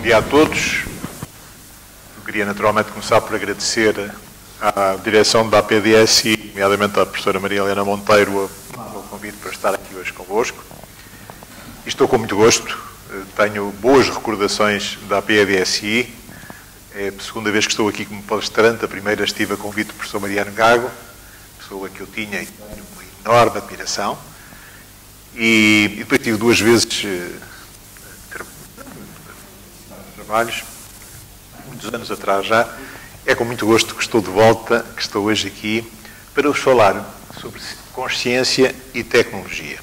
dia a todos. Eu queria naturalmente começar por agradecer à direção da APDS e, nomeadamente, à professora Maria Helena Monteiro, o convite para estar aqui hoje convosco. E estou com muito gosto. Tenho boas recordações da APDSI. É a segunda vez que estou aqui como palestrante. A primeira estive a convite do professor Mariano Gago, pessoa que eu tinha e tenho uma enorme admiração. E depois tive duas vezes trabalhos, muitos anos atrás já. É com muito gosto que estou de volta, que estou hoje aqui, para vos falar sobre consciência e tecnologia.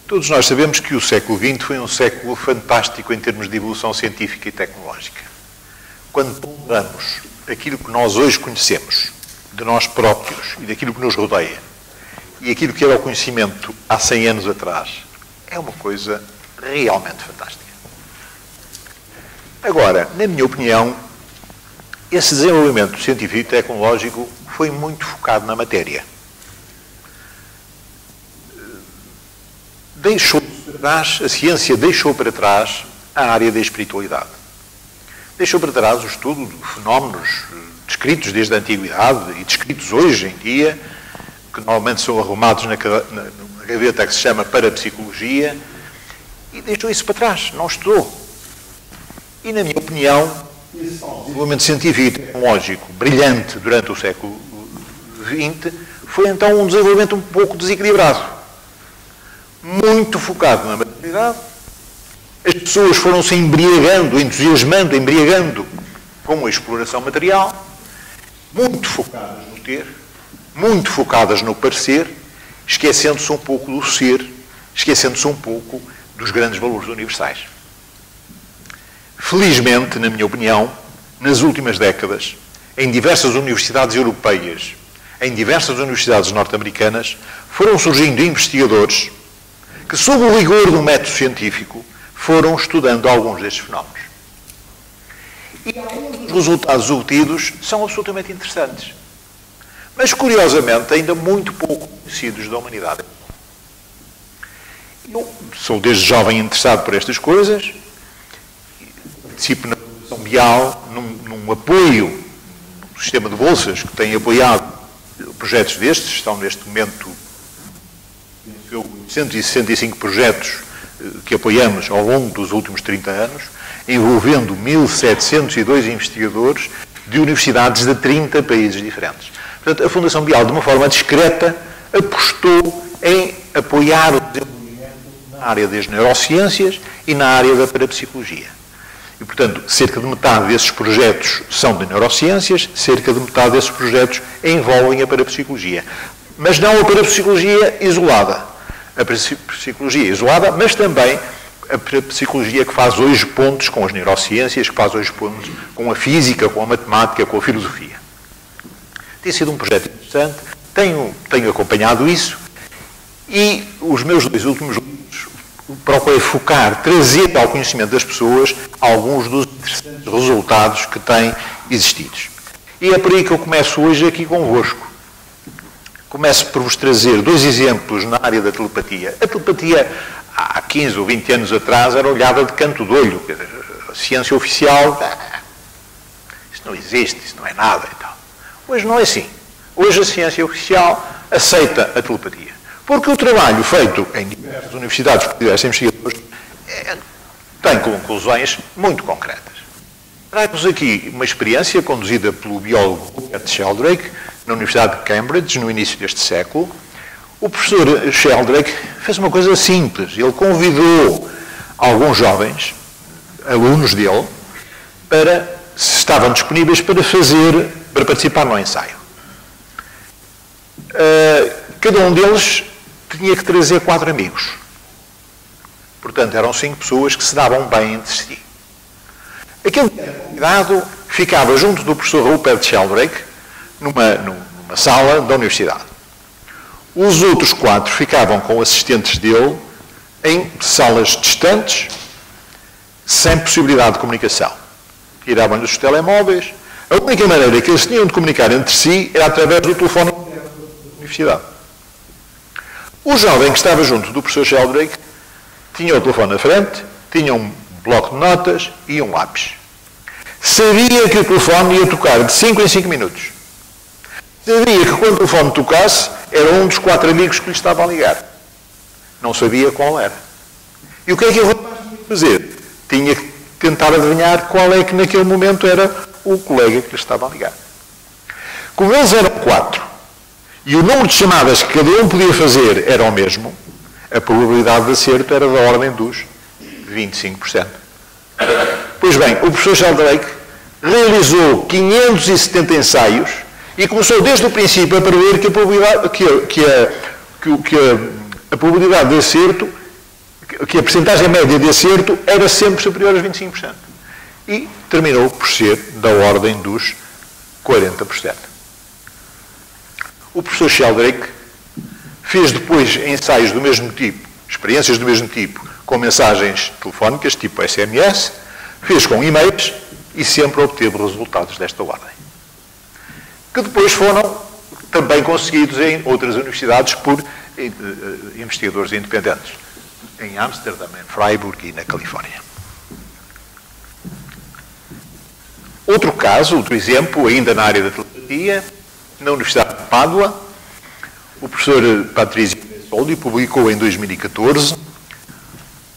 Todos nós sabemos que o século XX foi um século fantástico em termos de evolução científica e tecnológica. Quando ponderamos aquilo que nós hoje conhecemos de nós próprios e daquilo que nos rodeia e aquilo que era o conhecimento há 100 anos atrás, é uma coisa realmente fantástica. Agora, na minha opinião, esse desenvolvimento científico e tecnológico foi muito focado na matéria. A ciência deixou para trás a área da espiritualidade. Deixou para trás o estudo de fenómenos descritos desde a antiguidade e descritos hoje em dia, que normalmente são arrumados na gaveta que se chama parapsicologia, e deixou isso para trás, não estudou. E, na minha opinião, esse desenvolvimento científico e tecnológico brilhante durante o século XX foi então um desenvolvimento um pouco desequilibrado. Muito focado na materialidade. As pessoas foram-se embriagando, entusiasmando, embriagando com a exploração material, muito focadas no ter, muito focadas no parecer, esquecendo-se um pouco do ser, esquecendo-se um pouco dos grandes valores universais. Felizmente, na minha opinião, nas últimas décadas, em diversas universidades europeias, em diversas universidades norte-americanas, foram surgindo investigadores que, sob o rigor do método científico, foram estudando alguns destes fenómenos. E alguns dos resultados obtidos são absolutamente interessantes, mas, curiosamente, ainda muito pouco conhecidos da humanidade. Eu sou desde jovem interessado por estas coisas, participo na Fundação Bial, num apoio no sistema de bolsas que tem apoiado projetos destes. Estão neste momento 165 projetos que apoiamos ao longo dos últimos 30 anos, envolvendo 1.702 investigadores de universidades de 30 países diferentes. Portanto, a Fundação Bial, de uma forma discreta, apostou em apoiar o desenvolvimento na área das neurociências e na área da parapsicologia. E, portanto, cerca de metade desses projetos são de neurociências, cerca de metade desses projetos envolvem a parapsicologia. Mas não a parapsicologia isolada. A parapsicologia isolada, mas também a parapsicologia que faz hoje pontos com as neurociências, que faz hoje pontos com a física, com a matemática, com a filosofia. Tem sido um projeto interessante, tenho acompanhado isso, e os meus dois últimos livros procurei focar, trazer ao conhecimento das pessoas alguns dos interessantes resultados que têm existido. E é por aí que eu começo hoje aqui convosco. Começo por vos trazer dois exemplos na área da telepatia. A telepatia, há 15 ou 20 anos atrás, era olhada de canto de olho. A ciência oficial, isto não existe, isto não é nada e tal. Hoje não é assim. Hoje a ciência oficial aceita a telepatia. Porque o trabalho feito em diversas universidades por diversos investigadores tem conclusões muito concretas. Trago-vos aqui uma experiência conduzida pelo biólogo Rupert Sheldrake, na Universidade de Cambridge, no início deste século. O professor Sheldrake fez uma coisa simples. Ele convidou alguns jovens, alunos dele, se estavam disponíveis para participar no ensaio. Cada um deles tinha que trazer 4 amigos. Portanto, eram 5 pessoas que se davam bem entre si. Aquele convidado ficava junto do professor Rupert Sheldrake numa sala da universidade. Os outros 4 ficavam com assistentes dele em salas distantes, sem possibilidade de comunicação. Tiravam-lhe os telemóveis. A única maneira que eles tinham de comunicar entre si era através do telefone da universidade. O jovem que estava junto do professor Sheldrake Tinha o telefone na frente, tinha um bloco de notas e um lápis. Sabia que o telefone ia tocar de 5 em 5 minutos. Sabia que quando o telefone tocasse, era um dos 4 amigos que lhe estava a ligar. Não sabia qual era. E o que é que ele tinha que fazer? Tinha que tentar adivinhar qual é que naquele momento era o colega que lhe estava a ligar. Como eles eram 4, e o número de chamadas que cada um podia fazer era o mesmo, a probabilidade de acerto era da ordem dos 25%. Pois bem, o professor Sheldrake realizou 570 ensaios e começou desde o princípio a prever que a probabilidade de acerto, que a percentagem média de acerto era sempre superior aos 25%. E terminou por ser da ordem dos 40%. O professor Sheldrake fez depois ensaios do mesmo tipo, experiências do mesmo tipo, com mensagens telefónicas, tipo SMS, fez com e-mails e sempre obteve resultados desta ordem. Que depois foram também conseguidos em outras universidades por investigadores independentes, em Amsterdã, em Freiburg e na Califórnia. Outro caso, outro exemplo, ainda na área da telepatia, na Universidade de Pádua, o professor Patrizio Soldi publicou em 2014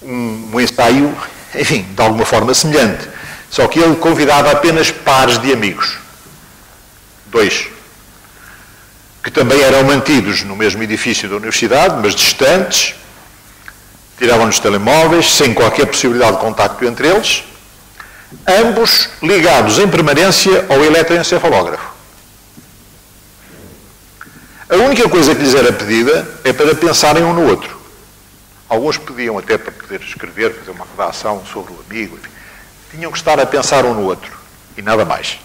um ensaio, enfim, de alguma forma semelhante, só que ele convidava apenas pares de amigos. 2, que também eram mantidos no mesmo edifício da universidade, mas distantes, tiravam-nos telemóveis, sem qualquer possibilidade de contacto entre eles, ambos ligados em permanência ao eletroencefalógrafo. A única coisa que lhes era pedida é para pensarem um no outro. Alguns pediam até para poder escrever, fazer uma redação sobre o amigo, enfim. Tinham que estar a pensar um no outro, e nada mais.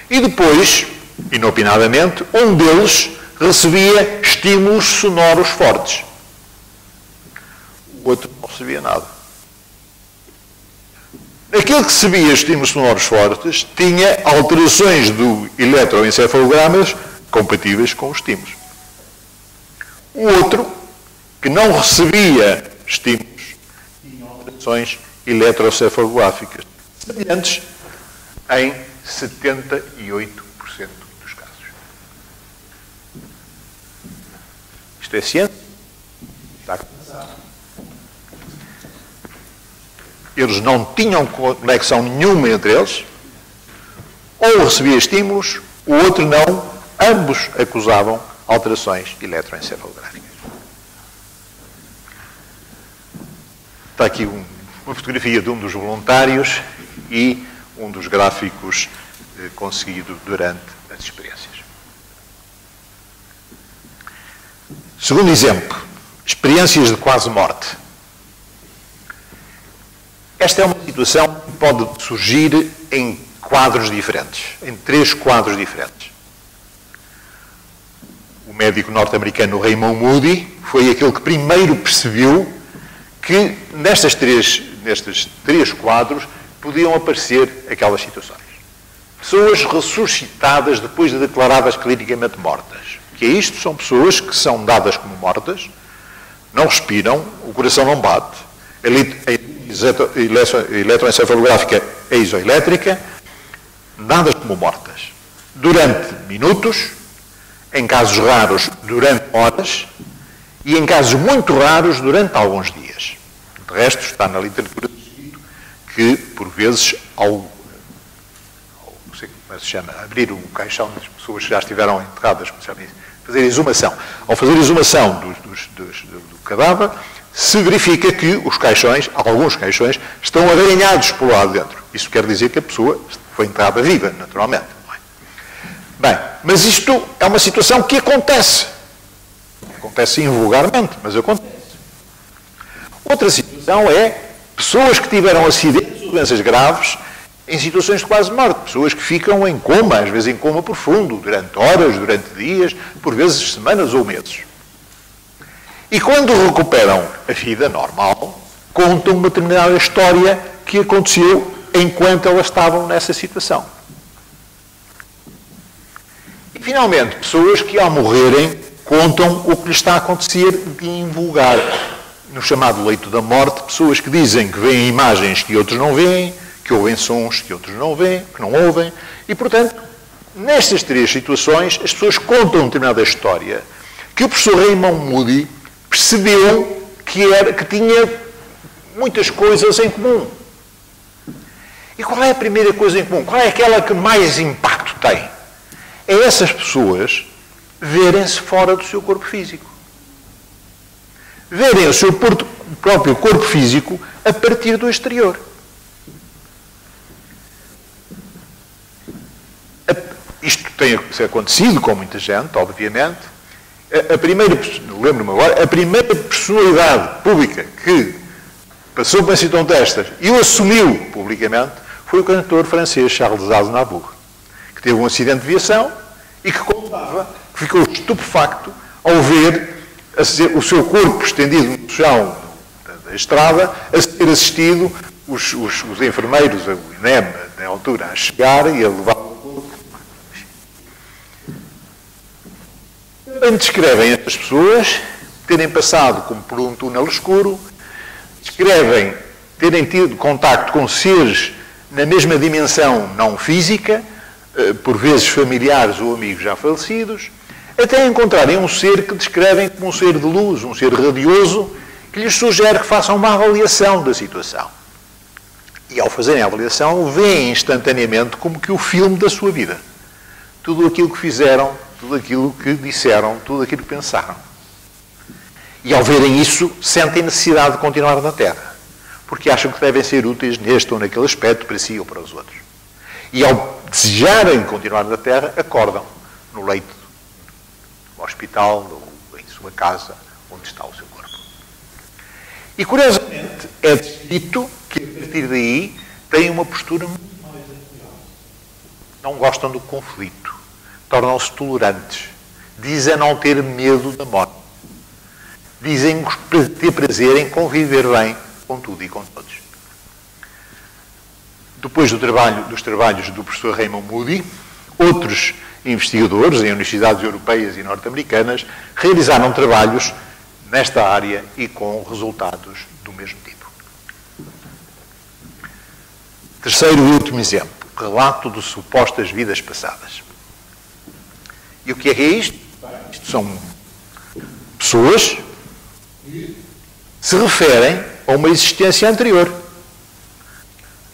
E depois, inopinadamente, um deles recebia estímulos sonoros fortes. O outro não recebia nada. Aquele que recebia estímulos sonoros fortes tinha alterações do eletroencefalograma compatíveis com os estímulos. O outro, que não recebia estímulos, tinha alterações eletrocefalográficas semelhantes em 78% dos casos. Isto é ciência? Está começado. Eles não tinham conexão nenhuma entre eles, ou recebia estímulos, o outro não, ambos acusavam alterações eletroencefalográficas. Está aqui uma fotografia de um dos voluntários e um dos gráficos conseguido durante as experiências. Segundo exemplo, experiências de quase morte. Esta é uma situação que pode surgir em quadros diferentes, em 3 quadros diferentes. O médico norte-americano Raymond Moody foi aquele que primeiro percebeu que nestes três quadros podiam aparecer aquelas situações. Pessoas ressuscitadas depois de declaradas clinicamente mortas. O que é isto? São pessoas que são dadas como mortas, não respiram, o coração não bate, a eletroencefalográfica é isoelétrica, dadas como mortas. Durante minutos, em casos raros, durante horas, e em casos muito raros, durante alguns dias. De resto, está na literatura descrito que, por vezes, não sei como se chama, abrir o caixão das pessoas que já estiveram enterradas, como se chama isso, fazer exumação. Ao fazer exumação do cadáver, se verifica que os caixões, alguns caixões, estão arranhados pelo lado de dentro. Isso quer dizer que a pessoa foi enterrada viva, naturalmente. Bem, mas isto é uma situação que acontece. Acontece invulgarmente, mas acontece. Outra situação é pessoas que tiveram acidentes ou doenças graves em situações de quase morte. Pessoas que ficam em coma, às vezes em coma profundo, durante horas, durante dias, por vezes semanas ou meses. E quando recuperam a vida normal, contam uma determinada história que aconteceu enquanto elas estavam nessa situação. E, finalmente, pessoas que, ao morrerem, contam o que lhes está a acontecer de invulgar. no chamado leito da morte, pessoas que dizem que veem imagens que outros não veem, que ouvem sons que outros não veem, que não ouvem, e, portanto, nestas três situações, as pessoas contam uma determinada história que o professor Raymond Moody percebeu que tinha muitas coisas em comum. E qual é a primeira coisa em comum? Qual é aquela que mais impacto tem? É essas pessoas verem-se fora do seu corpo físico. Verem o seu próprio corpo físico a partir do exterior. Isto tem acontecido com muita gente, obviamente. Lembro-me agora, a primeira personalidade pública que passou por uma situação destas e o assumiu publicamente foi o cantor francês Charles Aznavour, que teve um acidente de viação e que contava que ficou estupefacto ao ver o seu corpo estendido no chão da estrada a ser assistido, os enfermeiros, o INEM, na altura, a chegar e a levar o corpo. Também descrevem estas pessoas terem passado como por um túnel escuro, descrevem terem tido contacto com seres na mesma dimensão não física, por vezes familiares ou amigos já falecidos, até encontrarem um ser que descrevem como um ser de luz, um ser radioso, que lhes sugere que façam uma avaliação da situação. E ao fazerem a avaliação, veem instantaneamente como que o filme da sua vida. Tudo aquilo que fizeram, tudo aquilo que disseram, tudo aquilo que pensaram. E ao verem isso, sentem necessidade de continuar na Terra, porque acham que devem ser úteis neste ou naquele aspecto para si ou para os outros. E ao desejarem continuar na Terra, acordam no leito do hospital ou em sua casa, onde está o seu corpo. E, curiosamente, é dito que, a partir daí, têm uma postura muito mais natural. Não gostam do conflito. Tornam-se tolerantes. Dizem não ter medo da morte. Dizem ter prazer em conviver bem com tudo e com todos. Depois dos trabalhos do professor Raymond Moody, outros investigadores em universidades europeias e norte-americanas realizaram trabalhos nesta área e com resultados do mesmo tipo. Terceiro e último exemplo, relato de supostas vidas passadas. E o que é isto? Isto são pessoas que se referem a uma existência anterior,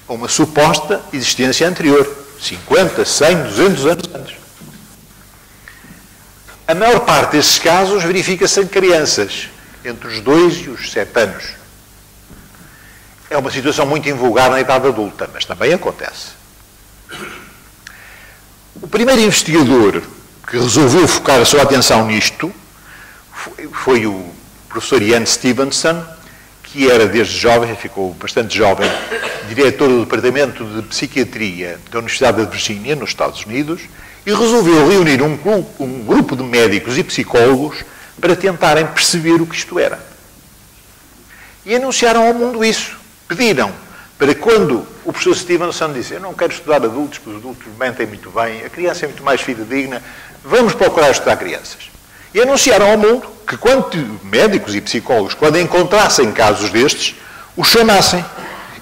a uma suposta existência anterior, 50, 100, 200 anos antes. A maior parte desses casos verifica-se em crianças, entre os 2 e os 7 anos. É uma situação muito invulgar na idade adulta, mas também acontece. O primeiro investigador que resolveu focar a sua atenção nisto foi o professor Ian Stevenson, que era desde jovem, ficou bastante jovem, diretor do Departamento de Psiquiatria da Universidade de Virgínia, nos Estados Unidos, e resolveu reunir um grupo de médicos e psicólogos para tentarem perceber o que isto era. E anunciaram ao mundo isso. Pediram para quando o professor Stevenson disse: eu não quero estudar adultos, porque os adultos mentem muito bem, a criança é muito mais fidedigna, vamos procurar estudar crianças. E anunciaram ao mundo que quando médicos e psicólogos, quando encontrassem casos destes, os chamassem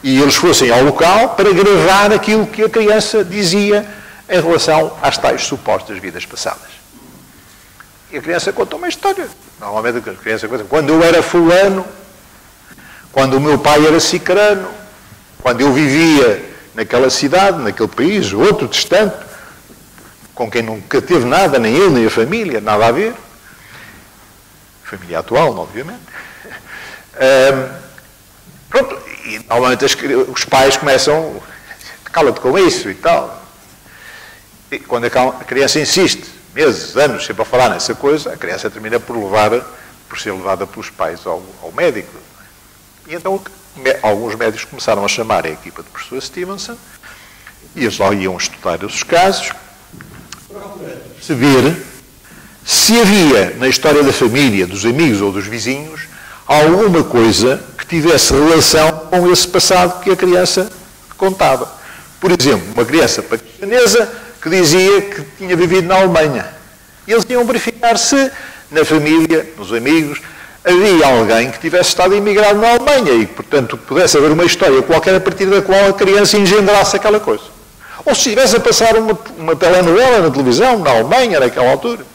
e eles fossem ao local para gravar aquilo que a criança dizia em relação às tais supostas vidas passadas. E a criança conta uma história. Normalmente a criança conta: quando eu era fulano, quando o meu pai era cicrano, quando eu vivia naquela cidade, naquele país, outro distante, com quem nunca teve nada, nem ele, nem a família, nada a ver. Família atual, obviamente. Pronto, e normalmente os pais começam: cala-te com isso e tal. E quando a criança insiste, meses, anos, sempre a falar nessa coisa, a criança termina por ser levada pelos pais ao médico. E então alguns médicos começaram a chamar a equipa do professor Stevenson e eles lá iam estudar os casos para perceber se havia na história da família, dos amigos ou dos vizinhos, alguma coisa que tivesse relação com esse passado que a criança contava. Por exemplo, uma criança paquistanesa que dizia que tinha vivido na Alemanha. E eles iam verificar se, na família, nos amigos, havia alguém que tivesse estado imigrado na Alemanha e, portanto, pudesse haver uma história qualquer a partir da qual a criança engendrasse aquela coisa. Ou se estivesse a passar uma telenovela na televisão, na Alemanha, naquela altura.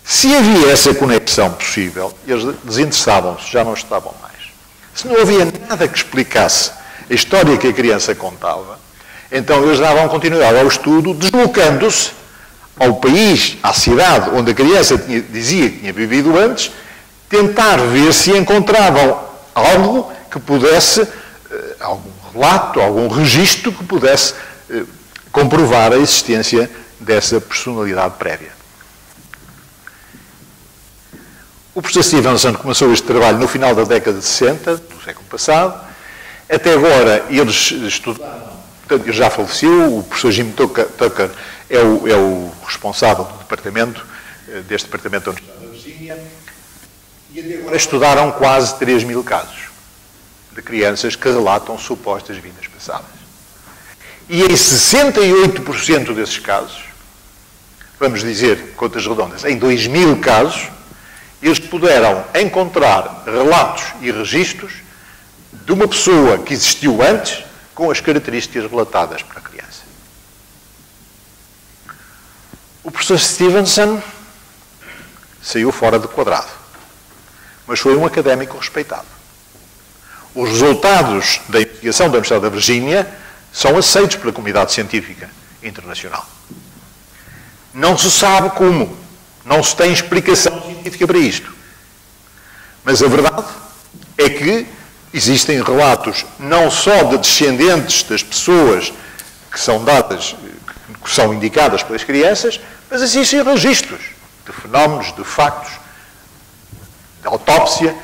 Se havia essa conexão possível, eles desinteressavam-se, já não estavam mais. Se não havia nada que explicasse a história que a criança contava, então eles davam continuidade ao estudo, deslocando-se ao país, à cidade onde a criança dizia que tinha vivido antes, tentar ver se encontravam algo que pudesse, algum relato, algum registro que pudesse comprovar a existência dessa personalidade prévia. O professor Stevenson começou este trabalho no final da década de 60, do século passado. Até agora, eles estudaram, portanto, ele já faleceu, o professor Jim Tucker é o responsável do departamento, deste departamento da Universidade da Virgínia, e até agora estudaram quase 3.000 casos de crianças que relatam supostas vidas passadas. E em 68% desses casos, vamos dizer, contas redondas, em 2.000 casos, eles puderam encontrar relatos e registros de uma pessoa que existiu antes com as características relatadas para a criança. O professor Stevenson saiu fora do quadrado, mas foi um académico respeitado. Os resultados da investigação da Universidade da Virgínia são aceitos pela comunidade científica internacional. Não se sabe como, não se tem explicação científica para isto. Mas a verdade é que existem relatos não só de descendentes das pessoas que são dadas, que são indicadas pelas crianças, mas existem registros de fenómenos, de factos, de autópsia,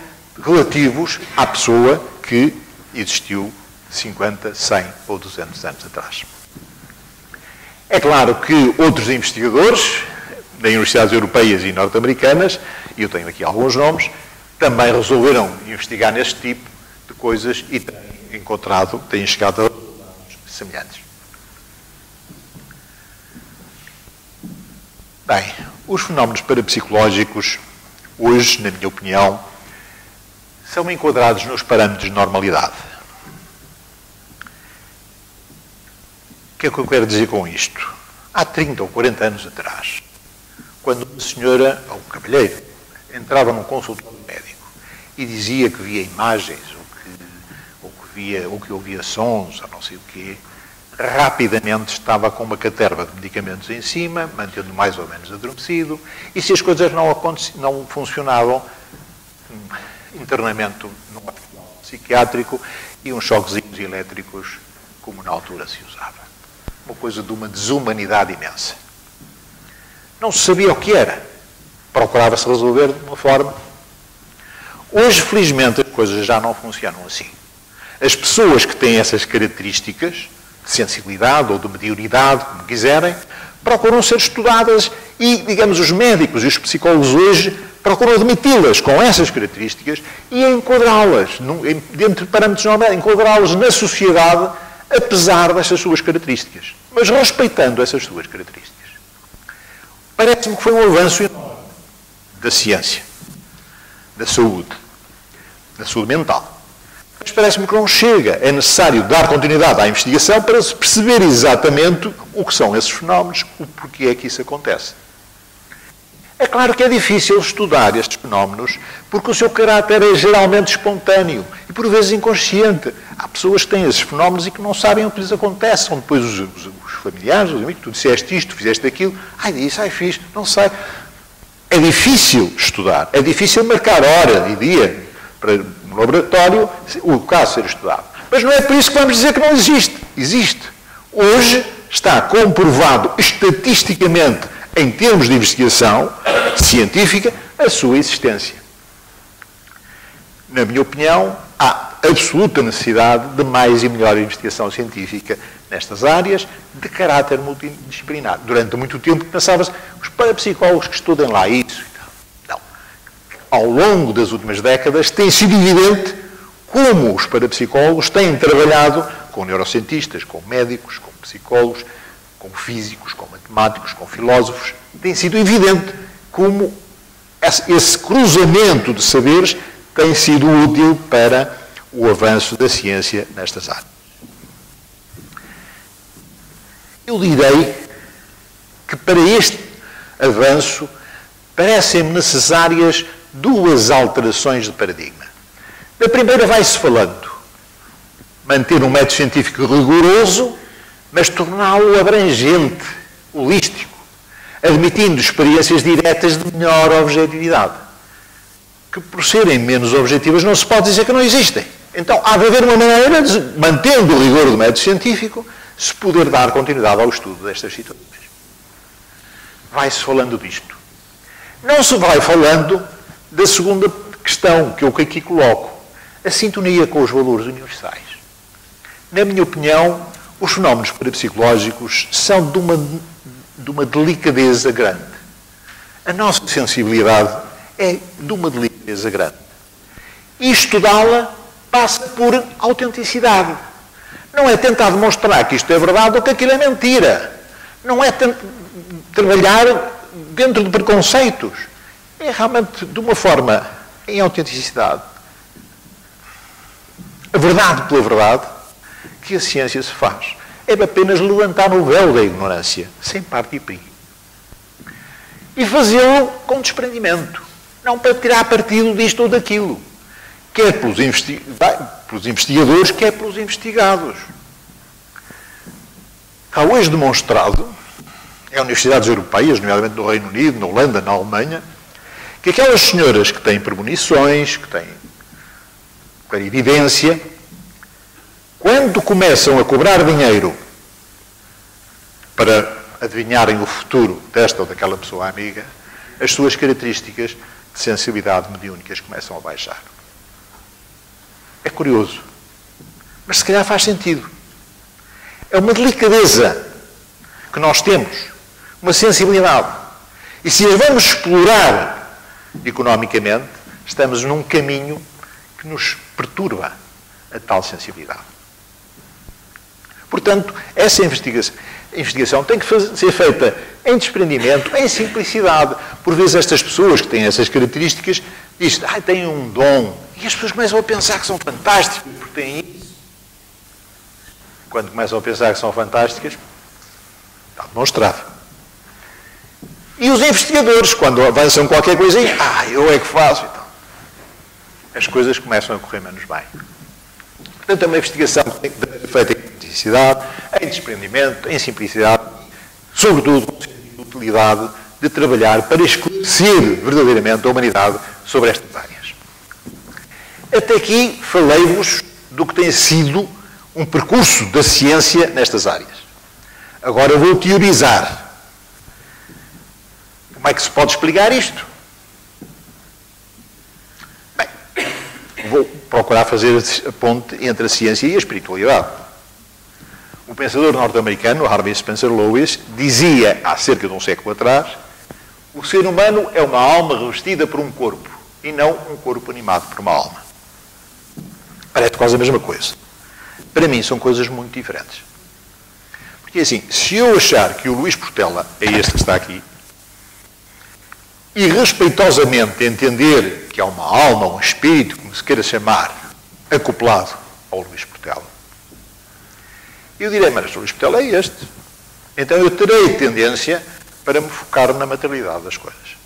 relativos à pessoa que existiu 50, 100 ou 200 anos atrás. É claro que outros investigadores, de universidades europeias e norte-americanas, e eu tenho aqui alguns nomes, também resolveram investigar neste tipo de coisas e têm encontrado, têm chegado a resultados semelhantes. Bem, os fenómenos parapsicológicos, hoje, na minha opinião, são enquadrados nos parâmetros de normalidade. O que é que eu quero dizer com isto? Há 30 ou 40 anos atrás, quando uma senhora, ou um cavalheiro, entrava num consultório médico e dizia que via imagens, ou que ouvia sons, ou não sei o quê, rapidamente estava com uma caterva de medicamentos em cima, mantendo mais ou menos adormecido, e se as coisas não funcionavam, internamento num hospital psiquiátrico e uns choquezinhos elétricos, como na altura se usava. Uma coisa de uma desumanidade imensa. Não se sabia o que era. Procurava-se resolver de uma forma. Hoje, felizmente, as coisas já não funcionam assim. As pessoas que têm essas características, de sensibilidade ou de mediunidade, como quiserem, procuram ser estudadas e, digamos, os médicos e os psicólogos hoje procuram admiti-las com essas características e enquadrá-las, dentro de parâmetros normais, enquadrá-las na sociedade, apesar dessas suas características, mas respeitando essas suas características. Parece-me que foi um avanço enorme da ciência, da saúde mental. Mas parece-me que não chega. É necessário dar continuidade à investigação para se perceber exatamente o que são esses fenómenos, o porquê é que isso acontece. É claro que é difícil estudar estes fenómenos porque o seu caráter é geralmente espontâneo e por vezes inconsciente. Há pessoas que têm esses fenómenos e que não sabem o que lhes acontece. São depois os familiares, os amigos, tu disseste isto, tu fizeste aquilo, disse, fiz, não sei. É difícil estudar, é difícil marcar hora e dia para no laboratório o caso ser estudado. Mas não é por isso que vamos dizer que não existe. Existe. Hoje está comprovado estatisticamente, em termos de investigação científica, a sua existência. Na minha opinião, há absoluta necessidade de mais e melhor investigação científica nestas áreas de caráter multidisciplinar. Durante muito tempo pensava-se, os parapsicólogos que estudem lá isso. Não. Ao longo das últimas décadas tem sido evidente como os parapsicólogos têm trabalhado com neurocientistas, com médicos, com psicólogos, com físicos, com matemáticos, com filósofos. Tem sido evidente como esse cruzamento de saberes tem sido útil para o avanço da ciência nestas áreas. Eu direi que para este avanço parecem-me necessárias duas alterações de paradigma. Da primeira vai-se falando, manter um método científico rigoroso, mas torná-lo abrangente, holístico, admitindo experiências diretas de melhor objetividade, que por serem menos objetivas não se pode dizer que não existem. Então há de haver uma maneira de, mantendo o rigor do método científico, se poder dar continuidade ao estudo destas situações. Vai-se falando disto. Não se vai falando da segunda questão que eu aqui coloco, a sintonia com os valores universais. Na minha opinião, os fenómenos parapsicológicos são de uma delicadeza grande. A nossa sensibilidade é de uma delicadeza grande. E estudá-la passa por autenticidade. Não é tentar demonstrar que isto é verdade ou que aquilo é mentira. Não é trabalhar dentro de preconceitos. É realmente de uma forma em autenticidade. A verdade pela verdade que a ciência se faz. É apenas levantar o véu da ignorância, sem parte e perigo. E fazê-lo com desprendimento. Não para tirar partido disto ou daquilo. Quer pelos investigadores, quer pelos investigados. Há hoje demonstrado, em universidades europeias, nomeadamente no Reino Unido, na Holanda, na Alemanha, que aquelas senhoras que têm premonições, que têm clarividência, quando começam a cobrar dinheiro para adivinharem o futuro desta ou daquela pessoa amiga, as suas características de sensibilidade mediúnicas começam a baixar. É curioso, mas se calhar faz sentido. É uma delicadeza que nós temos, uma sensibilidade. E se as vamos explorar economicamente, estamos num caminho que nos perturba a tal sensibilidade. Portanto, essa investigação tem que ser feita em desprendimento, em simplicidade. Por vezes estas pessoas que têm essas características dizem, têm um dom. E as pessoas começam a pensar que são fantásticos porque têm isso. Quando começam a pensar que são fantásticas, está demonstrado. E os investigadores, quando avançam qualquer coisinha, eu é que faço. Então, as coisas começam a correr menos bem. Portanto, é uma investigação que tem que ser feita em simplicidade, em desprendimento, em simplicidade, sobretudo com sentido de utilidade de trabalhar para esclarecer verdadeiramente a humanidade sobre estas áreas. Até aqui falei-vos do que tem sido um percurso da ciência nestas áreas. Agora vou teorizar. Como é que se pode explicar isto? Bem, vou procurar fazer a ponte entre a ciência e a espiritualidade. O pensador norte-americano, Harvey Spencer Lewis, dizia, há cerca de um século atrás, o ser humano é uma alma revestida por um corpo, e não um corpo animado por uma alma. Parece quase a mesma coisa. Para mim são coisas muito diferentes. Porque assim, se eu achar que o Luís Portela é este que está aqui, e respeitosamente entender que há uma alma, um espírito, como se queira chamar, acoplado ao Luís Portela, eu direi, mas o Luís Portela é este. Então eu terei tendência para me focar na materialidade das coisas.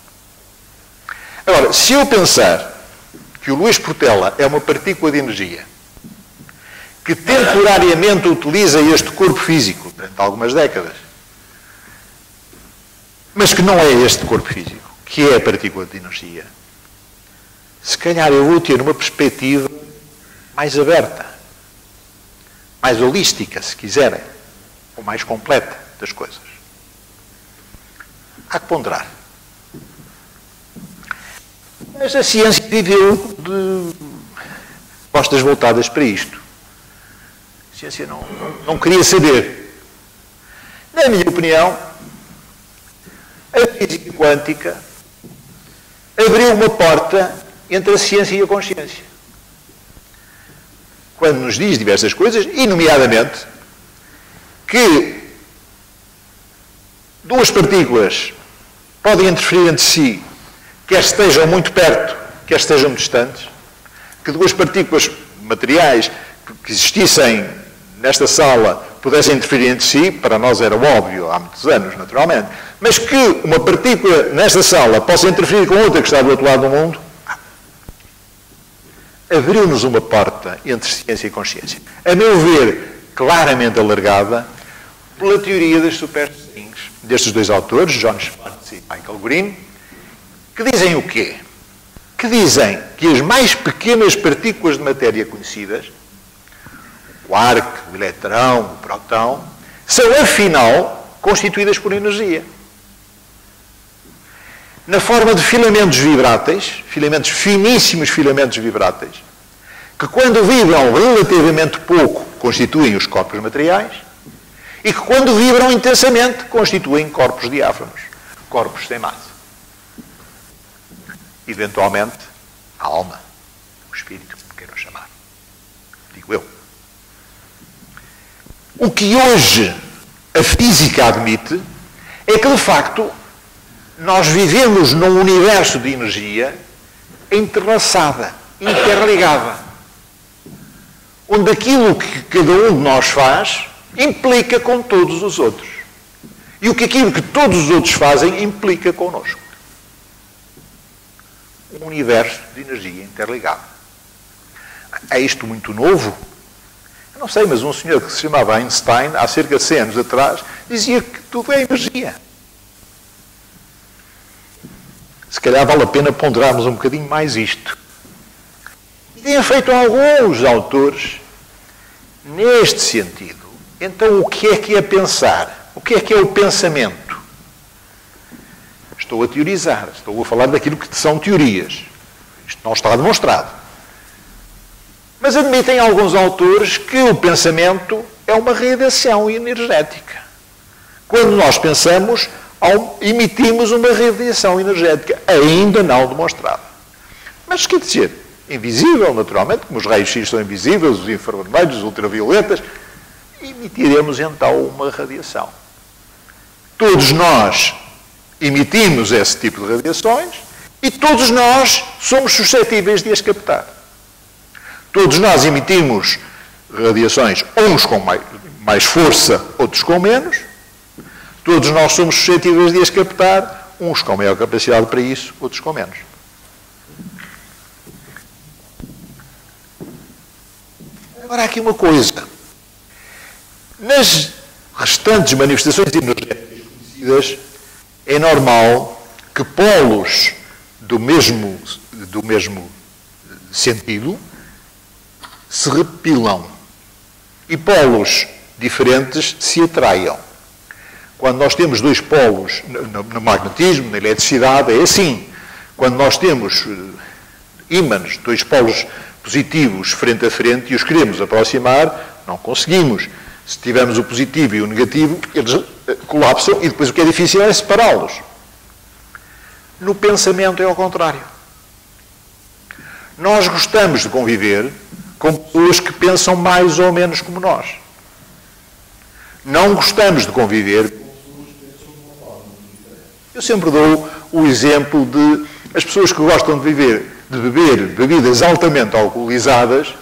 Agora, se eu pensar que o Luís Portela é uma partícula de energia que temporariamente utiliza este corpo físico durante algumas décadas, mas que não é este corpo físico, que é a partícula de energia, se calhar eu vou ter uma perspectiva mais aberta, mais holística, se quiserem, ou mais completa das coisas. Há que ponderar. Mas a ciência viveu de costas voltadas para isto. A ciência não queria saber. Na minha opinião, a física quântica abriu uma porta entre a ciência e a consciência. Quando nos diz diversas coisas, e nomeadamente que duas partículas podem interferir entre si quer estejam muito perto, quer estejam muito distantes, que duas partículas materiais que existissem nesta sala pudessem interferir entre si, para nós era óbvio, há muitos anos, naturalmente, mas que uma partícula nesta sala possa interferir com outra que está do outro lado do mundo, abriu-nos uma porta entre ciência e consciência. A meu ver, claramente alargada pela teoria das superstrings destes dois autores, John Schwartz e Michael Green, que dizem o quê? Que dizem que as mais pequenas partículas de matéria conhecidas, o quark, o eletrão, o próton, são, afinal, constituídas por energia. Na forma de filamentos vibráteis, filamentos finíssimos filamentos vibráteis, que quando vibram relativamente pouco, constituem os corpos materiais, e que quando vibram intensamente, constituem corpos diáfanos, corpos sem massa. Eventualmente, a alma, o espírito, como queiram chamar. Digo eu. O que hoje a física admite é que, de facto, nós vivemos num universo de energia entrelaçada, interligada, onde aquilo que cada um de nós faz implica com todos os outros. E aquilo que todos os outros fazem implica connosco. Um universo de energia interligado. É isto muito novo? Eu não sei, mas um senhor que se chamava Einstein, há cerca de 100 anos atrás, dizia que tudo é energia. Se calhar vale a pena ponderarmos um bocadinho mais isto. E têm feito alguns autores neste sentido. Então, o que é pensar? O que é o pensamento? Estou a teorizar, estou a falar daquilo que são teorias. Isto não está demonstrado. Mas admitem alguns autores que o pensamento é uma radiação energética. Quando nós pensamos, emitimos uma radiação energética, ainda não demonstrada. Mas quer dizer, invisível, naturalmente, como os raios-x são invisíveis, os infravermelhos, os ultravioletas, emitiremos então uma radiação. Todos nós emitimos esse tipo de radiações e todos nós somos suscetíveis de as captar. Todos nós emitimos radiações, uns com mais força, outros com menos. Todos nós somos suscetíveis de as captar, uns com maior capacidade para isso, outros com menos. Agora, há aqui uma coisa. Nas restantes manifestações energéticas conhecidas, é normal que polos do mesmo sentido se repelam e polos diferentes se atraiam. Quando nós temos dois polos no magnetismo, na eletricidade, é assim. Quando nós temos ímãs, dois polos positivos frente a frente e os queremos aproximar, não conseguimos. Se tivermos o positivo e o negativo, eles colapsam e depois o que é difícil é separá-los. No pensamento é ao contrário. Nós gostamos de conviver com pessoas que pensam mais ou menos como nós. Não gostamos de conviver com pessoas que pensam de uma forma diferente. Eu sempre dou o exemplo de as pessoas que gostam de beber bebidas altamente alcoolizadas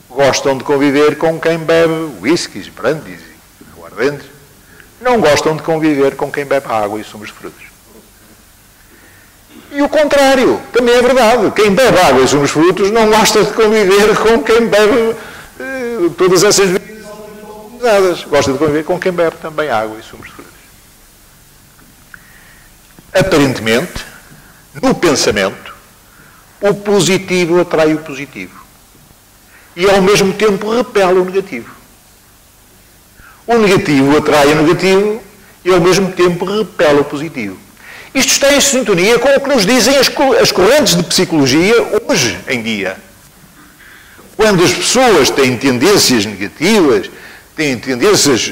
gostam de conviver com quem bebe whiskies, brandys e aguardentes. Não gostam de conviver com quem bebe água e sumos de frutos. E o contrário, também é verdade. Quem bebe água e sumos de frutos não gosta de conviver com quem bebe todas essas bebidas altamente alcoolizadas. Gosta de conviver com quem bebe também água e sumos de frutos. Aparentemente, no pensamento, o positivo atrai o positivo. E, ao mesmo tempo, repele o negativo. O negativo atrai o negativo e, ao mesmo tempo, repele o positivo. Isto está em sintonia com o que nos dizem as correntes de psicologia hoje em dia. Quando as pessoas têm tendências negativas, têm tendências...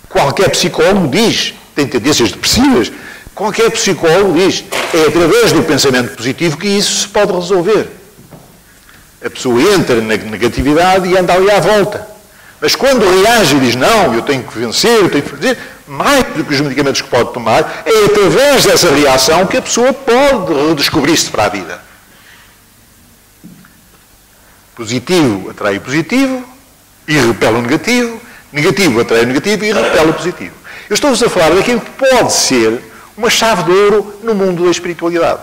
Qualquer psicólogo diz, tem tendências depressivas, qualquer psicólogo diz, é através do pensamento positivo que isso se pode resolver. A pessoa entra na negatividade e anda ali à volta. Mas quando reage e diz, não, eu tenho que vencer, eu tenho que fazer, mais do que os medicamentos que pode tomar, é através dessa reação que a pessoa pode redescobrir-se para a vida. Positivo atrai o positivo e repele o negativo, negativo atrai o negativo e repele o positivo. Eu estou-vos a falar daquilo que pode ser uma chave de ouro no mundo da espiritualidade.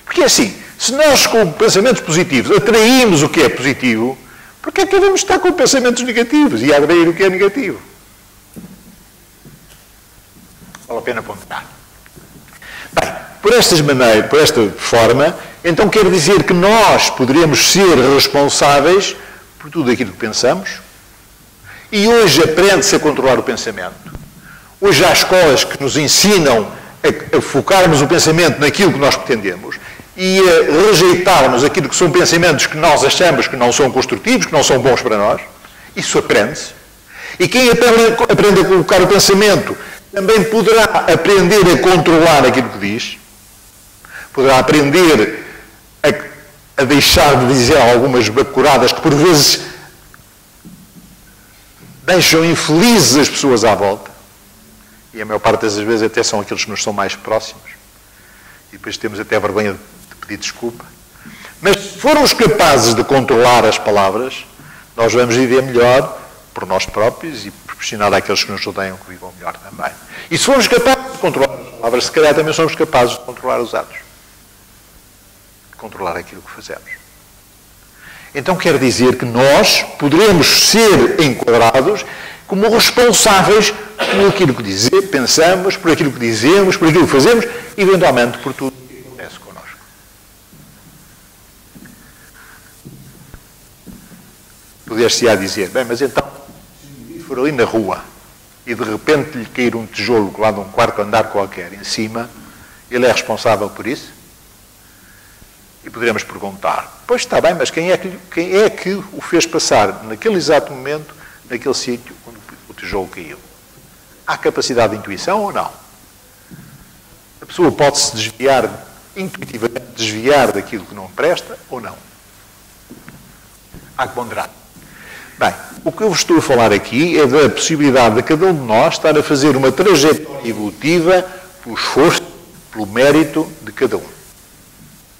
Porque é assim, se nós com pensamentos positivos atraímos o que é positivo, por que é que devemos estar com pensamentos negativos e atrair o que é negativo? Vale a pena ponderar. Bem, por esta forma, então quer dizer que nós poderemos ser responsáveis por tudo aquilo que pensamos, e hoje aprende-se a controlar o pensamento. Hoje há escolas que nos ensinam a focarmos o pensamento naquilo que nós pretendemos e a rejeitarmos aquilo que são pensamentos que nós achamos que não são construtivos, que não são bons para nós. Isso aprende-se. E quem aprende a colocar o pensamento também poderá aprender a controlar aquilo que diz, poderá aprender a deixar de dizer algumas bacuradas que por vezes deixam infelizes as pessoas à volta. E a maior parte das vezes até são aqueles que nos são mais próximos. E depois temos até vergonha de pedir desculpa. Mas se formos capazes de controlar as palavras, nós vamos viver melhor por nós próprios e proporcionar àqueles que nos rodeiam que vivam melhor também. E se formos capazes de controlar as palavras, se calhar também somos capazes de controlar os atos. De controlar aquilo que fazemos. Então quer dizer que nós poderemos ser enquadrados como responsáveis por aquilo que pensamos, por aquilo que dizemos, por aquilo que fazemos, e eventualmente por tudo o que acontece connosco. Poder-se-á dizer, bem, mas então, se for ali na rua e de repente lhe cair um tijolo lá de um quarto andar qualquer em cima, ele é responsável por isso? E poderemos perguntar, pois está bem, mas quem é que o fez passar naquele exato momento, naquele sítio onde o tijolo caiu? Há capacidade de intuição ou não? A pessoa pode-se desviar, intuitivamente desviar daquilo que não presta ou não? Há que ponderar. Bem, o que eu vos estou a falar aqui é da possibilidade de cada um de nós estar a fazer uma trajetória evolutiva pelo esforço, pelo mérito de cada um.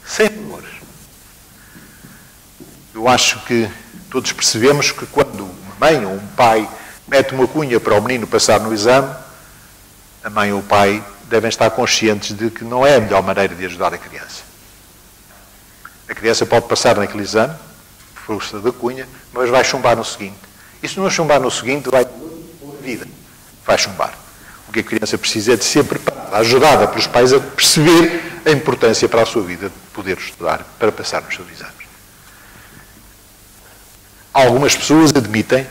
Sem valores. Eu acho que todos percebemos que quando uma mãe ou um pai mete uma cunha para o menino passar no exame, a mãe ou o pai devem estar conscientes de que não é a melhor maneira de ajudar a criança. A criança pode passar naquele exame, por força da cunha, mas vai chumbar no seguinte. E se não chumbar no seguinte, vai pôr a vida. Vai chumbar. O que a criança precisa é de ser preparada, ajudada pelos pais a perceber a importância para a sua vida de poder estudar para passar nos seus exames. Algumas pessoas admitem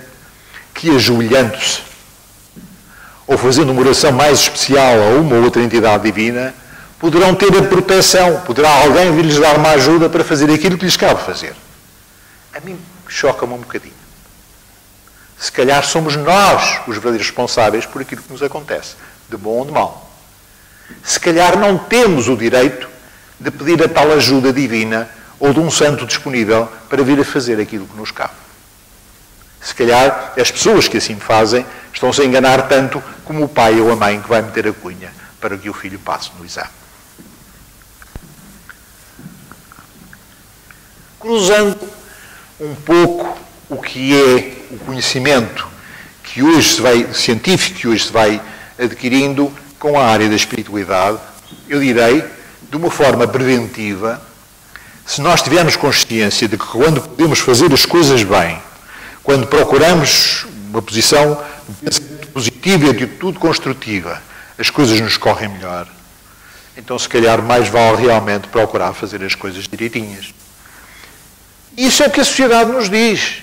que ajoelhando-se ou fazendo uma oração mais especial a uma ou outra entidade divina, poderão ter a proteção, poderá alguém vir-lhes dar uma ajuda para fazer aquilo que lhes cabe fazer. A mim choca-me um bocadinho. Se calhar somos nós os verdadeiros responsáveis por aquilo que nos acontece, de bom ou de mau. Se calhar não temos o direito de pedir a tal ajuda divina ou de um santo disponível para vir a fazer aquilo que nos cabe. Se calhar as pessoas que assim fazem estão-se a enganar tanto como o pai ou a mãe que vai meter a cunha para que o filho passe no exame. Cruzando um pouco o que é o conhecimento que hoje científico que hoje se vai adquirindo com a área da espiritualidade, eu direi, de uma forma preventiva, se nós tivermos consciência de que quando podemos fazer as coisas bem, quando procuramos uma posição de pensamento positivo e atitude construtiva, as coisas nos correm melhor. Então, se calhar, mais vale realmente procurar fazer as coisas direitinhas. Isso é o que a sociedade nos diz.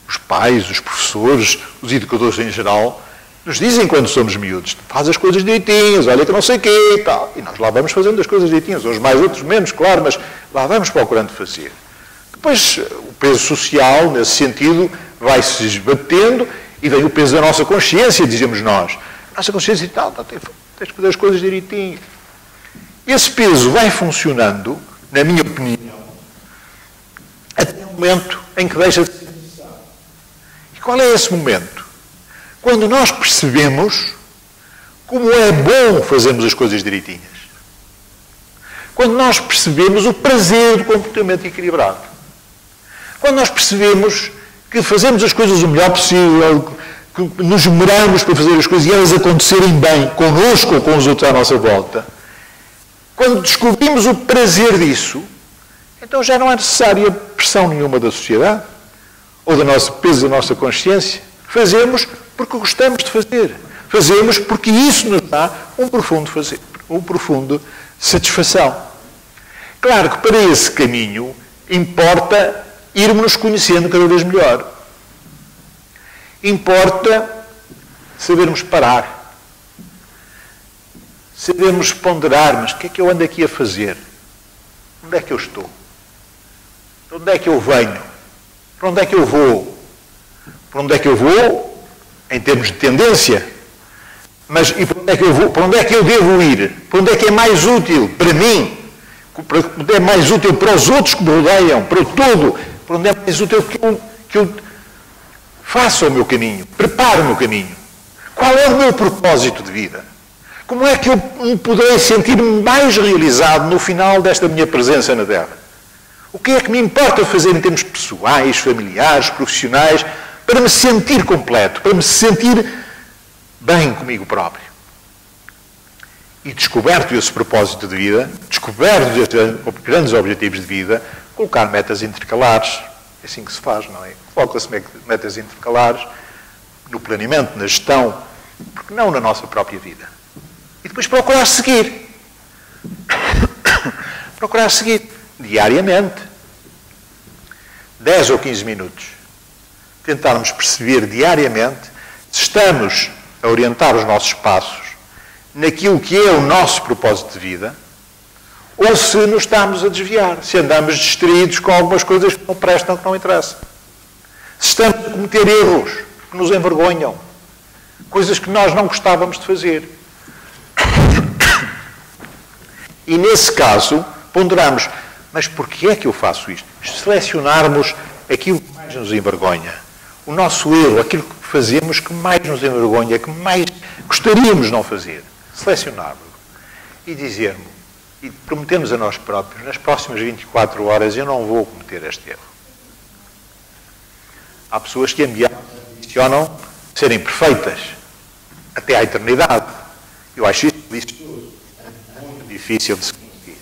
Os pais, os professores, os educadores em geral, nos dizem quando somos miúdos, faz as coisas direitinhas, olha que não sei o quê e tal. E nós lá vamos fazendo as coisas direitinhas, uns mais, outros menos, claro, mas lá vamos procurando fazer. Depois, o peso social, nesse sentido, vai-se esbatendo e vem o peso da nossa consciência, dizemos nós. Nossa consciência e tal, tens de fazer as coisas direitinho. Esse peso vai funcionando, na minha opinião, até o momento em que deixa de ser necessário. E qual é esse momento? Quando nós percebemos como é bom fazermos as coisas direitinhas. Quando nós percebemos o prazer do comportamento equilibrado. Quando nós percebemos que fazemos as coisas o melhor possível, que nos esmeramos para fazer as coisas e elas acontecerem bem, connosco ou com os outros à nossa volta. Quando descobrimos o prazer disso, então já não é necessária pressão nenhuma da sociedade, ou do nosso peso da nossa consciência. Fazemos porque gostamos de fazer. Fazemos porque isso nos dá um profundo satisfação. Claro que para esse caminho importa irmos nos conhecendo cada vez melhor. Importa sabermos parar. Sabermos ponderar, mas o que é que eu ando aqui a fazer? Onde é que eu estou? De onde é que eu venho? Para onde é que eu vou? Para onde é que eu vou, em termos de tendência? Mas e para onde é que eu vou? Para onde é que eu devo ir? Para onde é que é mais útil para mim? Para onde é mais útil para os outros que me rodeiam? Para o todo? Para onde é mais útil que eu faça o meu caminho? Prepare o meu caminho? Qual é o meu propósito de vida? Como é que eu me poderei sentir mais realizado no final desta minha presença na Terra? O que é que me importa fazer em termos pessoais, familiares, profissionais, para me sentir completo, para me sentir bem comigo próprio? E descoberto esse propósito de vida, descoberto estes grandes objetivos de vida, colocar metas intercalares. É assim que se faz, não é? Coloca-se metas intercalares no planeamento, na gestão, porque não na nossa própria vida. E depois procurar seguir. Procurar seguir diariamente. 10 ou 15 minutos. Tentarmos perceber diariamente se estamos a orientar os nossos passos naquilo que é o nosso propósito de vida ou se nos estamos a desviar, se andamos distraídos com algumas coisas que não prestam, que não interessam. Se estamos a cometer erros que nos envergonham, coisas que nós não gostávamos de fazer. E nesse caso, ponderamos, mas porquê é que eu faço isto? Selecionarmos aquilo que mais nos envergonha. O nosso erro, aquilo que fazemos que mais nos envergonha, que mais gostaríamos de não fazer. Selecionarmos e dizermos, e prometemos a nós próprios, nas próximas 24 horas eu não vou cometer este erro. Há pessoas que ambicionam serem perfeitas até à eternidade. Eu acho isso muito difícil de se conseguir.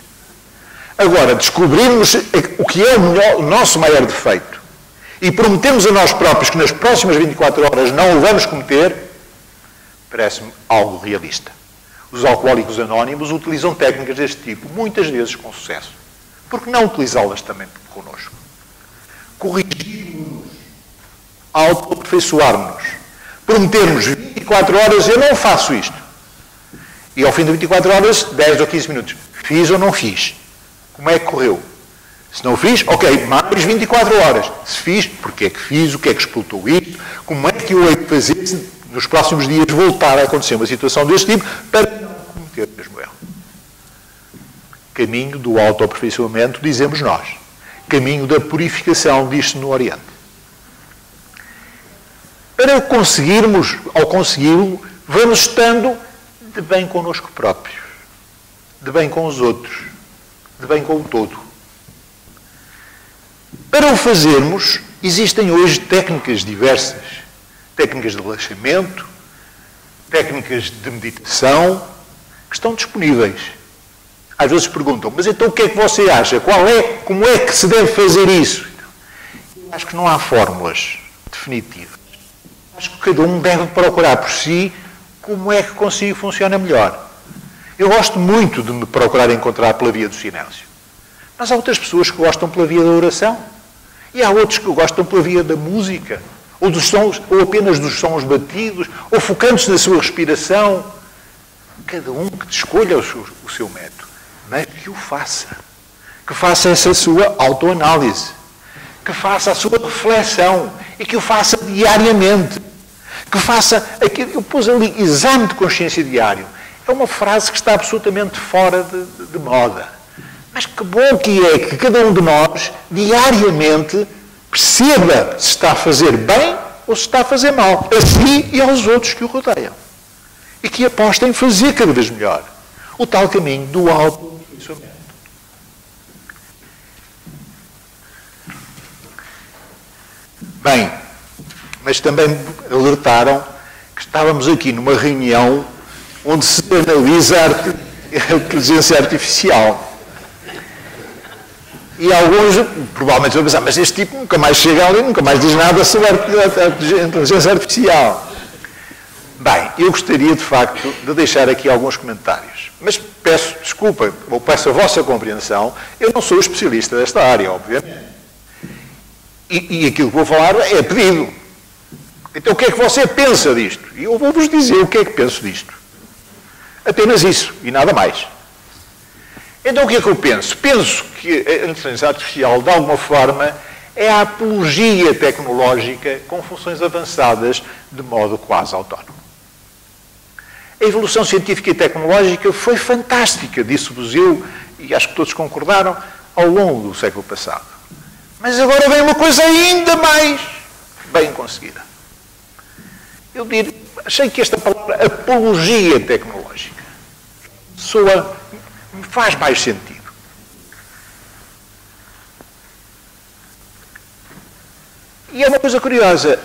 Agora, descobrirmos o que é o nosso maior defeito e prometemos a nós próprios que nas próximas 24 horas não o vamos cometer, parece-me algo realista. Os alcoólicos anónimos utilizam técnicas deste tipo, muitas vezes com sucesso. Por que não utilizá-las também connosco? Corrigirmos, autoaperfeiçoarmos, prometermos 24 horas, eu não faço isto. E ao fim de 24 horas, 10 ou 15 minutos, fiz ou não fiz? Como é que correu? Se não fiz, ok, mais 24 horas. Se fiz, porque é que fiz? O que é que explotou isto? Como é que eu hei de fazer se nos próximos dias voltar a acontecer uma situação deste tipo para não cometer o mesmo erro? Caminho do autoaperfeiçoamento, dizemos nós. Caminho da purificação, diz-se no Oriente. Para conseguirmos, ao consegui-lo, vamos estando de bem connosco próprios, de bem com os outros, de bem com o todo. Para o fazermos, existem hoje técnicas diversas. Técnicas de relaxamento, técnicas de meditação, que estão disponíveis. Às vezes perguntam, mas então o que é que você acha? Como é que se deve fazer isso? Eu acho que não há fórmulas definitivas. Acho que cada um deve procurar por si como é que consigo funciona melhor. Eu gosto muito de me procurar encontrar pela via do silêncio. Mas há outras pessoas que gostam pela via da oração. E há outros que gostam pela via da música. Ou dos sons, ou apenas dos sons batidos, ou focando-se na sua respiração. Cada um que escolha o seu método, mas que o faça. Que faça essa sua autoanálise. Que faça a sua reflexão. E que o faça diariamente. Que faça aquilo. Eu pus ali, exame de consciência diário. É uma frase que está absolutamente fora de moda. Mas que bom que é que cada um de nós, diariamente, perceba se está a fazer bem ou se está a fazer mal a si e aos outros que o rodeiam. E que aposta em fazer cada vez melhor o tal caminho do autoaperfeiçoamento. Bem, mas também alertaram que estávamos aqui numa reunião onde se analisa a inteligência artificial. E alguns provavelmente vão pensar, mas este tipo nunca mais chega ali, nunca mais diz nada sobre a inteligência artificial. Bem, eu gostaria de facto de deixar aqui alguns comentários. Mas peço desculpa, ou peço a vossa compreensão, eu não sou especialista desta área, obviamente. E aquilo que vou falar é pedido. Então o que é que você pensa disto? E eu vou-vos dizer o que é que penso disto. Apenas isso, e nada mais. Então o que é que eu penso? Penso que a inteligência artificial, de alguma forma, é a apologia tecnológica com funções avançadas de modo quase autónomo. A evolução científica e tecnológica foi fantástica, disse-vos eu, e acho que todos concordaram, ao longo do século passado. Mas agora vem uma coisa ainda mais bem conseguida. Eu achei que esta palavra, apologia tecnológica, me faz mais sentido. E é uma coisa curiosa.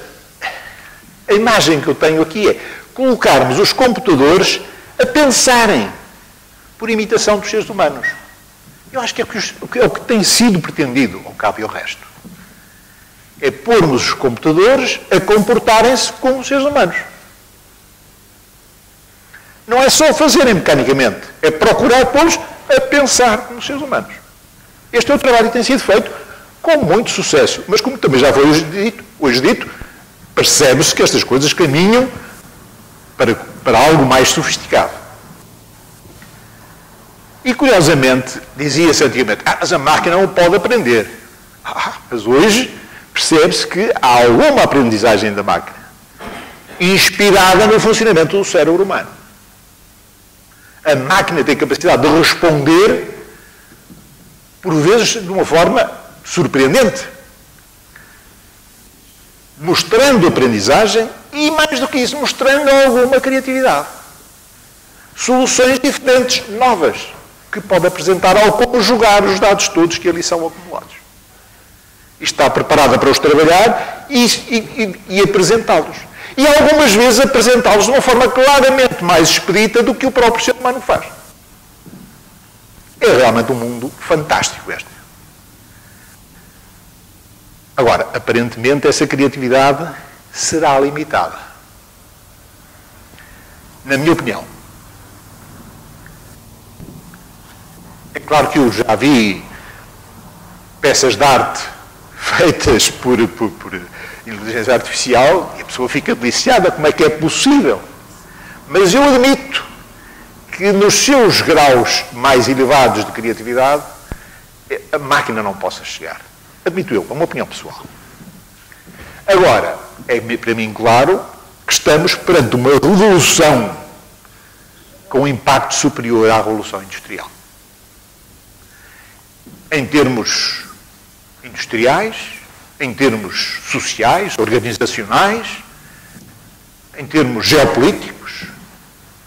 A imagem que eu tenho aqui é colocarmos os computadores a pensarem por imitação dos seres humanos. Eu acho que é o que tem sido pretendido, ao cabo e ao resto. É pormos os computadores a comportarem-se como seres humanos. Não é só fazerem mecanicamente, é procurar pô-los a pensar como seres humanos. Este é o trabalho que tem sido feito com muito sucesso. Mas como também já foi hoje dito, percebe-se que estas coisas caminham para algo mais sofisticado. E, curiosamente, dizia-se antigamente, mas a máquina não pode aprender. Mas hoje percebe-se que há alguma aprendizagem da máquina, inspirada no funcionamento do cérebro humano. A máquina tem capacidade de responder, por vezes, de uma forma surpreendente, mostrando aprendizagem e, mais do que isso, mostrando alguma criatividade. Soluções diferentes, novas, que pode apresentar ao conjugar os dados todos que ali são acumulados. E está preparada para os trabalhar e apresentá-los. E algumas vezes apresentá-los de uma forma claramente mais expedita do que o próprio ser humano faz. É realmente um mundo fantástico este. Agora, aparentemente, essa criatividade será limitada. Na minha opinião. É claro que eu já vi peças de arte feitas por inteligência artificial e a pessoa fica deliciada, como é que é possível? Mas eu admito que nos seus graus mais elevados de criatividade a máquina não possa chegar. Admito eu, é uma opinião pessoal. Agora, é para mim claro que estamos perante uma revolução com um impacto superior à revolução industrial. Em termos industriais, em termos sociais, organizacionais, em termos geopolíticos,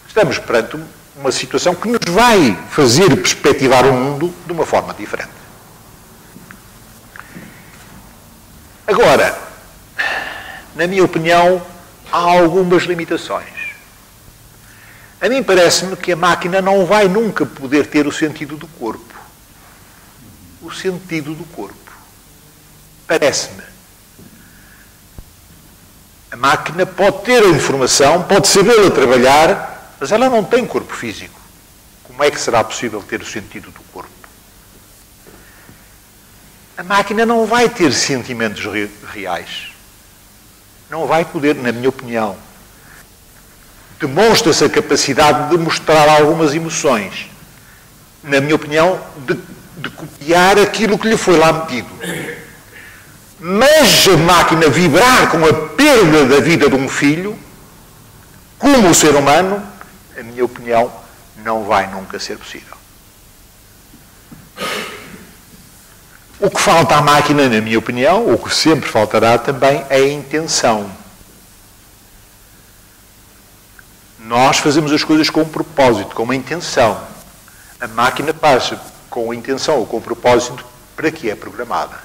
estamos perante uma situação que nos vai fazer perspectivar o mundo de uma forma diferente. Agora, na minha opinião, há algumas limitações. A mim parece-me que a máquina não vai nunca poder ter o sentido do corpo. O sentido do corpo. Parece-me. A máquina pode ter a informação, pode sabê-la trabalhar, mas ela não tem corpo físico. Como é que será possível ter o sentido do corpo? A máquina não vai ter sentimentos reais. Não vai poder, na minha opinião. Demonstra-se a capacidade de mostrar algumas emoções. Na minha opinião, de copiar aquilo que lhe foi lá metido. Mas a máquina vibrar com a perda da vida de um filho, como o ser humano, na minha opinião, não vai nunca ser possível. O que falta à máquina, na minha opinião, o que sempre faltará também, é a intenção. Nós fazemos as coisas com um propósito, com uma intenção. A máquina faz com a intenção ou com o propósito para que é programada.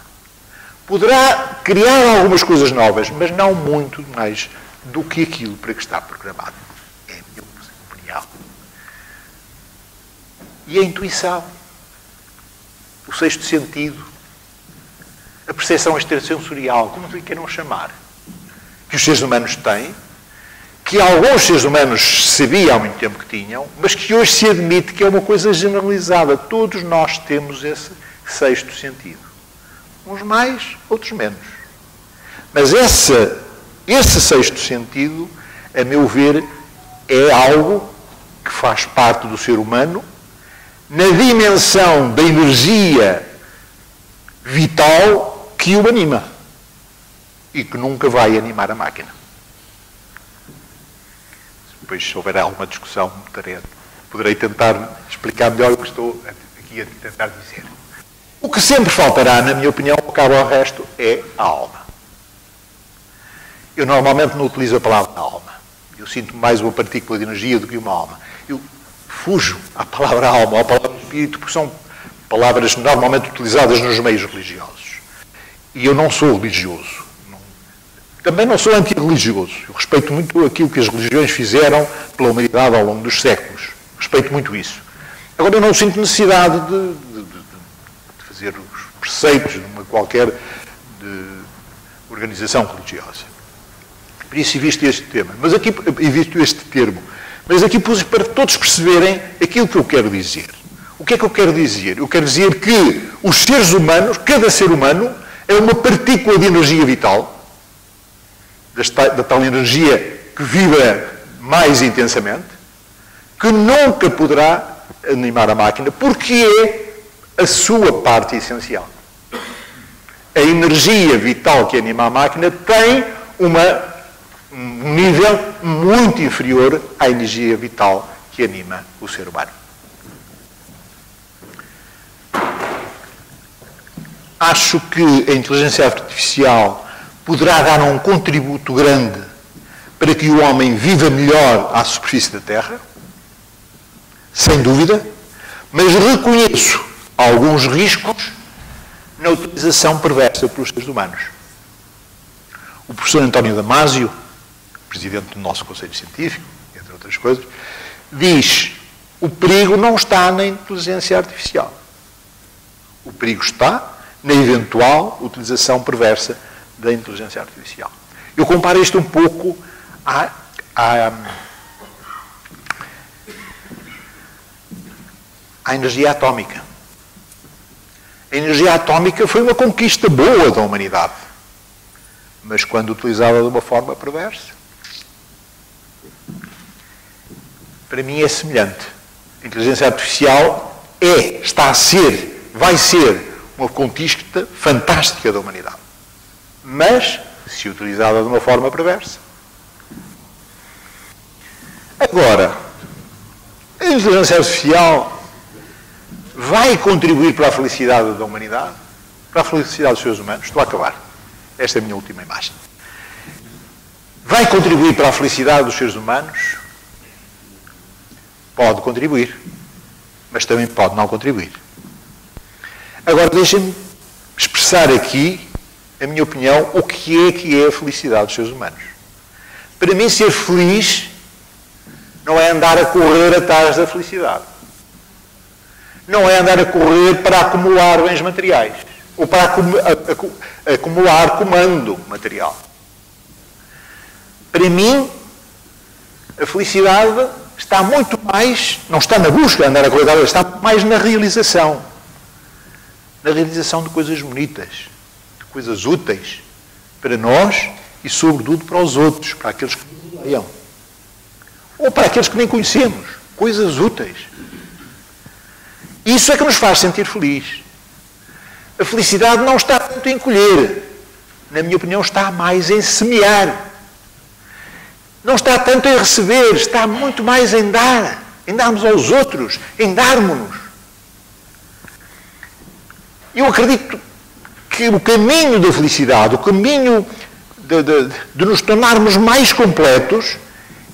Poderá criar algumas coisas novas, mas não muito mais do que aquilo para que está programado. É a minha opinião. E a intuição, o sexto sentido, a percepção extrasensorial, como lhe queiram chamar, que os seres humanos têm, que alguns seres humanos sabiam há muito tempo que tinham, mas que hoje se admite que é uma coisa generalizada. Todos nós temos esse sexto sentido. Uns mais, outros menos. Mas esse sexto sentido, a meu ver, é algo que faz parte do ser humano na dimensão da energia vital que o anima e que nunca vai animar a máquina. Depois, se houver alguma discussão, poderei tentar explicar melhor o que estou aqui a tentar dizer. O que sempre faltará, na minha opinião, ao cabo ao resto, é a alma. Eu normalmente não utilizo a palavra alma. Eu sinto mais uma partícula de energia do que uma alma. Eu fujo à palavra alma ou à palavra espírito, porque são palavras normalmente utilizadas nos meios religiosos. E eu não sou religioso. Também não sou antirreligioso. Eu respeito muito aquilo que as religiões fizeram pela humanidade ao longo dos séculos. Respeito muito isso. Agora, eu não sinto necessidade de fazer os preceitos de uma qualquer organização religiosa. Por isso, visto este tema. Mas aqui, visto este termo. Mas aqui pus para todos perceberem aquilo que eu quero dizer. O que é que eu quero dizer? Eu quero dizer que os seres humanos, cada ser humano, é uma partícula de energia vital, da tal energia que vibra mais intensamente, que nunca poderá animar a máquina, porque é a sua parte essencial. A energia vital que anima a máquina tem um nível muito inferior à energia vital que anima o ser humano. Acho que a inteligência artificial poderá dar um contributo grande para que o homem viva melhor à superfície da Terra, sem dúvida, mas reconheço alguns riscos na utilização perversa pelos seres humanos. O professor António Damasio, presidente do nosso Conselho Científico, entre outras coisas, diz: o perigo não está na inteligência artificial. O perigo está na eventual utilização perversa da inteligência artificial. Eu comparo isto um pouco à energia atómica. A energia atómica foi uma conquista boa da humanidade, mas quando utilizada de uma forma perversa. Para mim é semelhante. A inteligência artificial vai ser uma conquista fantástica da humanidade, mas se utilizada de uma forma perversa. Agora, a inteligência artificial vai contribuir para a felicidade da humanidade, para a felicidade dos seres humanos. Estou a acabar. Esta é a minha última imagem. Vai contribuir para a felicidade dos seres humanos? Pode contribuir, mas também pode não contribuir. Agora, deixem-me expressar aqui a minha opinião, o que é a felicidade dos seres humanos. Para mim, ser feliz não é andar a correr atrás da felicidade. Não é andar a correr para acumular bens materiais ou para acumular comando material. Para mim, a felicidade está muito mais, não está na busca de andar a correr atrás, está mais na realização. Na realização de coisas bonitas, de coisas úteis para nós e, sobretudo, para os outros, para aqueles que nos rodeiam. Ou para aqueles que nem conhecemos. Coisas úteis. Isso é que nos faz sentir felizes. A felicidade não está tanto em colher. Na minha opinião, está mais em semear. Não está tanto em receber, está muito mais em dar. Em darmos aos outros, em darmos-nos. Eu acredito que o caminho da felicidade, o caminho de nos tornarmos mais completos,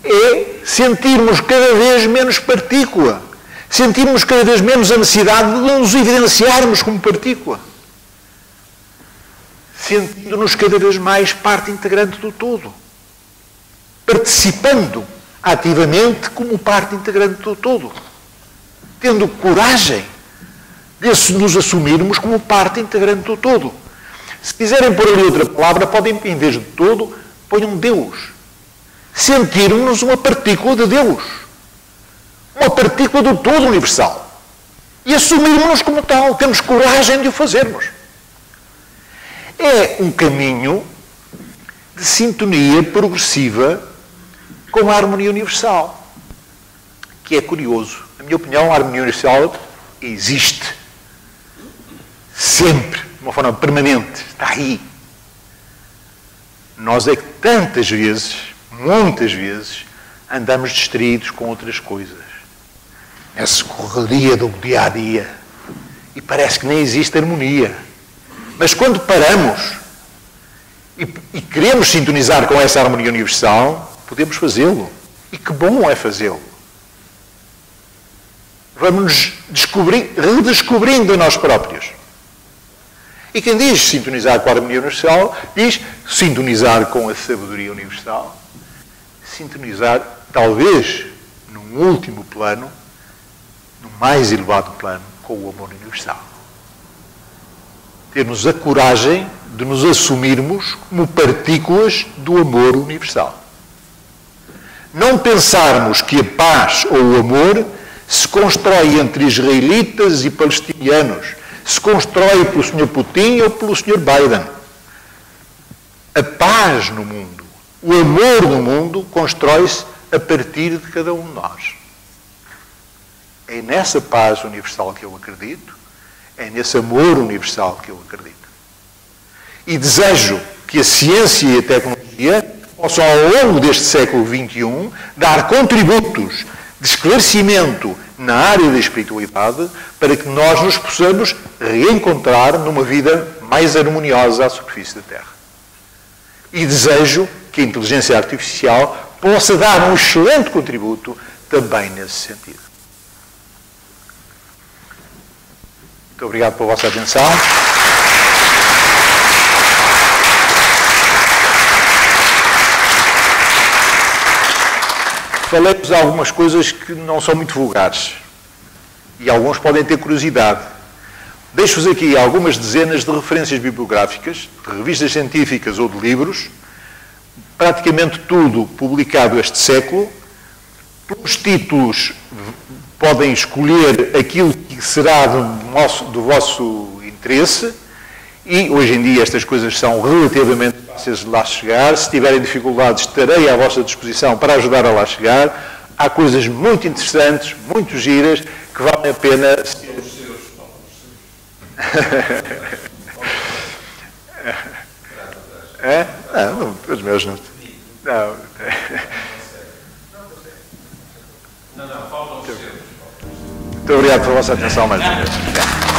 é sentirmos cada vez menos partícula. Sentirmos cada vez menos a necessidade de nos evidenciarmos como partícula. Sentindo-nos cada vez mais parte integrante do todo. Participando ativamente como parte integrante do todo. Tendo coragem de nos assumirmos como parte integrante do todo. Se quiserem pôr ali outra palavra, podem, em vez de todo, ponham Deus. Sentirmos uma partícula de Deus. Uma partícula do todo universal. E assumirmos-nos como tal. Temos coragem de o fazermos. É um caminho de sintonia progressiva com a harmonia universal. Que é curioso. Na minha opinião, a harmonia universal existe. Sempre. De uma forma permanente. Está aí. Nós é que tantas vezes, muitas vezes, andamos distraídos com outras coisas. Essa correria do dia-a-dia. E parece que nem existe harmonia. Mas quando paramos e queremos sintonizar com essa harmonia universal, podemos fazê-lo. E que bom é fazê-lo. Vamos redescobrindo a nós próprios. E quem diz sintonizar com a harmonia universal, diz sintonizar com a sabedoria universal. Sintonizar, talvez, num último plano, no mais elevado plano, com o amor universal. Termos a coragem de nos assumirmos como partículas do amor universal. Não pensarmos que a paz ou o amor se constrói entre israelitas e palestinianos, se constrói pelo Sr. Putin ou pelo Sr. Biden. A paz no mundo, o amor no mundo, constrói-se a partir de cada um de nós. É nessa paz universal que eu acredito, é nesse amor universal que eu acredito. E desejo que a ciência e a tecnologia possam, ao longo deste século XXI, dar contributos de esclarecimento na área da espiritualidade para que nós nos possamos reencontrar numa vida mais harmoniosa à superfície da Terra. E desejo que a inteligência artificial possa dar um excelente contributo também nesse sentido. Muito obrigado pela vossa atenção. Falei-vos de algumas coisas que não são muito vulgares. E alguns podem ter curiosidade. Deixo-vos aqui algumas dezenas de referências bibliográficas, de revistas científicas ou de livros, praticamente tudo publicado este século. Pelos títulos podem escolher aquilo que será do vosso interesse e, hoje em dia, estas coisas são relativamente fáceis de lá chegar. Se tiverem dificuldades, estarei à vossa disposição para ajudar a lá chegar. Há coisas muito interessantes, muito giras, que valem a pena... É? Não, os meus não. Não. Muito obrigado pela vossa atenção mais uma vez.